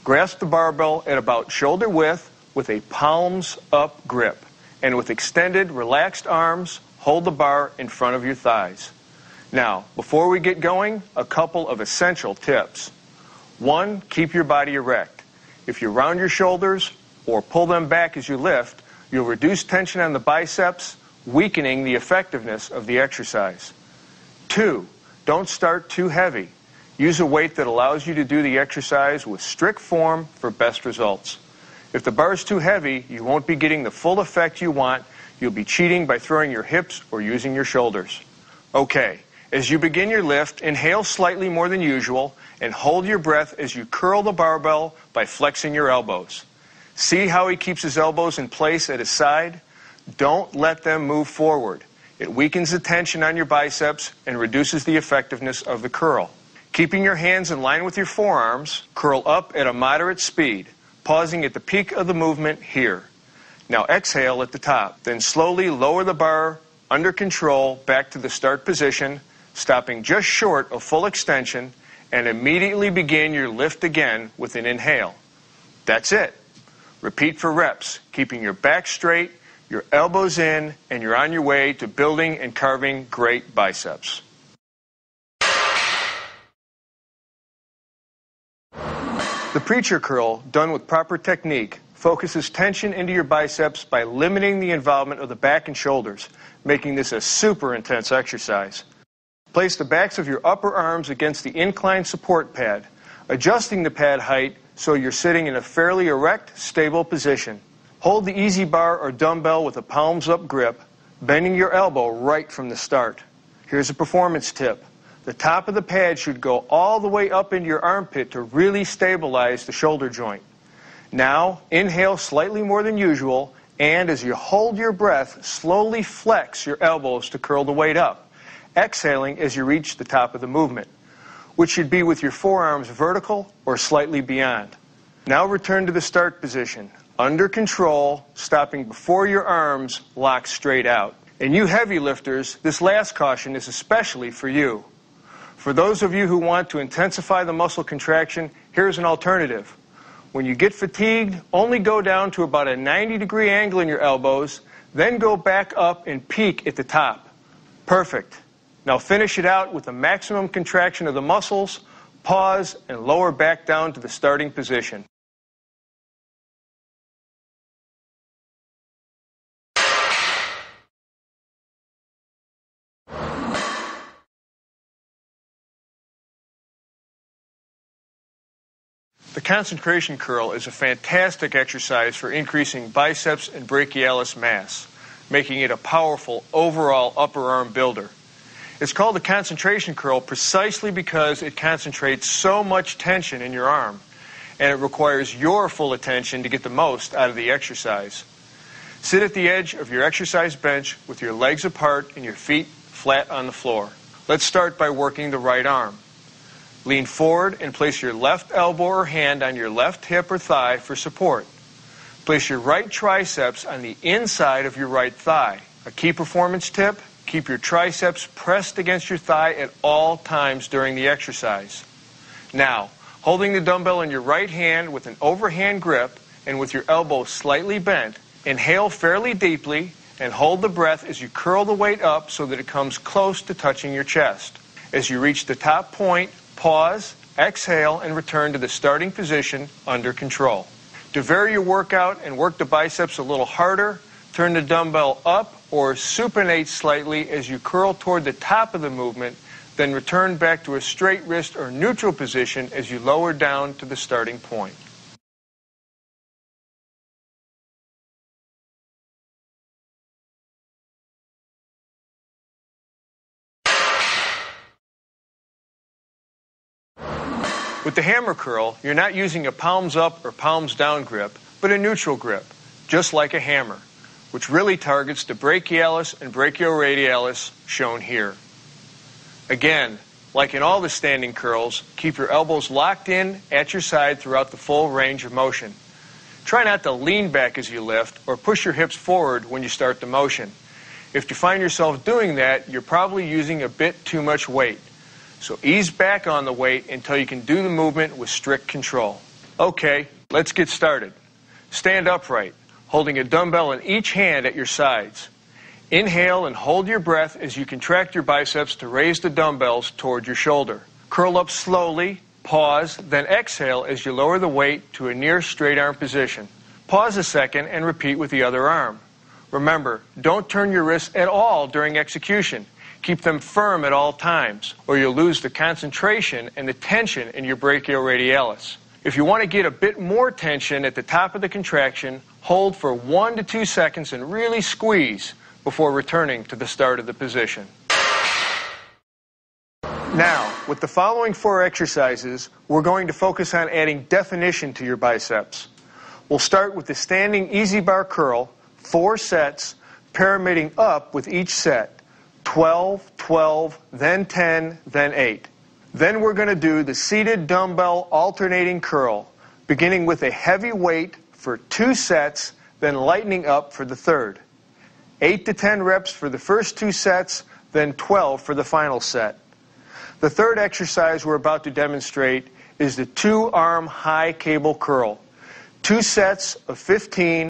Grasp the barbell at about shoulder width with a palms-up grip. And with extended, relaxed arms, hold the bar in front of your thighs. Now, before we get going, a couple of essential tips. 1, keep your body erect. If you round your shoulders or pull them back as you lift, you'll reduce tension on the biceps, weakening the effectiveness of the exercise. 2, don't start too heavy. Use a weight that allows you to do the exercise with strict form for best results. If the bar is too heavy, you won't be getting the full effect you want. You'll be cheating by throwing your hips or using your shoulders. Okay, as you begin your lift, inhale slightly more than usual and hold your breath as you curl the barbell by flexing your elbows. See how he keeps his elbows in place at his side? Don't let them move forward. It weakens the tension on your biceps and reduces the effectiveness of the curl. Keeping your hands in line with your forearms, curl up at a moderate speed, pausing at the peak of the movement here. Now exhale at the top, then slowly lower the bar under control back to the start position, stopping just short of full extension, and immediately begin your lift again with an inhale. That's it. Repeat for reps, keeping your back straight, your elbows in, and you're on your way to building and carving great biceps. The preacher curl, done with proper technique, focuses tension into your biceps by limiting the involvement of the back and shoulders, making this a super intense exercise. Place the backs of your upper arms against the inclined support pad, adjusting the pad height so you're sitting in a fairly erect, stable position. Hold the easy bar or dumbbell with a palms-up grip, bending your elbow right from the start. Here's a performance tip. The top of the pad should go all the way up into your armpit to really stabilize the shoulder joint. Now, inhale slightly more than usual, and as you hold your breath, slowly flex your elbows to curl the weight up, exhaling as you reach the top of the movement, which should be with your forearms vertical or slightly beyond. Now return to the start position, under control, stopping before your arms lock straight out. And you heavy lifters, this last caution is especially for you. For those of you who want to intensify the muscle contraction, here's an alternative. When you get fatigued, only go down to about a 90-degree angle in your elbows, then go back up and peak at the top. Perfect. Now finish it out with a maximum contraction of the muscles, pause, and lower back down to the starting position. The concentration curl is a fantastic exercise for increasing biceps and brachialis mass, making it a powerful overall upper arm builder. It's called the concentration curl precisely because it concentrates so much tension in your arm, and it requires your full attention to get the most out of the exercise. Sit at the edge of your exercise bench with your legs apart and your feet flat on the floor. Let's start by working the right arm. Lean forward and place your left elbow or hand on your left hip or thigh for support. Place your right triceps on the inside of your right thigh. A key performance tip, keep your triceps pressed against your thigh at all times during the exercise. Now, holding the dumbbell in your right hand with an overhand grip and with your elbow slightly bent, inhale fairly deeply and hold the breath as you curl the weight up so that it comes close to touching your chest. As you reach the top point, pause, exhale, and return to the starting position under control. To vary your workout and work the biceps a little harder, turn the dumbbell up or supinate slightly as you curl toward the top of the movement, then return back to a straight wrist or neutral position as you lower down to the starting point. With the hammer curl, you're not using a palms up or palms down grip, but a neutral grip, just like a hammer, which really targets the brachialis and brachioradialis shown here. Again, like in all the standing curls, keep your elbows locked in at your side throughout the full range of motion. Try not to lean back as you lift or push your hips forward when you start the motion. If you find yourself doing that, you're probably using a bit too much weight. So ease back on the weight until you can do the movement with strict control. Okay, let's get started. Stand upright, holding a dumbbell in each hand at your sides. Inhale and hold your breath as you contract your biceps to raise the dumbbells toward your shoulder. Curl up slowly, pause, then exhale as you lower the weight to a near straight arm position. Pause a second and repeat with the other arm. Remember, don't turn your wrists at all during execution. Keep them firm at all times, or you'll lose the concentration and the tension in your brachioradialis. If you want to get a bit more tension at the top of the contraction, hold for 1 to 2 seconds and really squeeze before returning to the start of the position. Now, with the following 4 exercises, we're going to focus on adding definition to your biceps. We'll start with the standing easy bar curl, 4 sets, pyramiding up with each set, 12, 12, then 10, then 8. Then we're going to do the seated dumbbell alternating curl, beginning with a heavy weight for 2 sets, then lightening up for the third. 8 to 10 reps for the first 2 sets, then 12 for the final set. The third exercise we're about to demonstrate is the 2-arm high cable curl. 2 sets of 15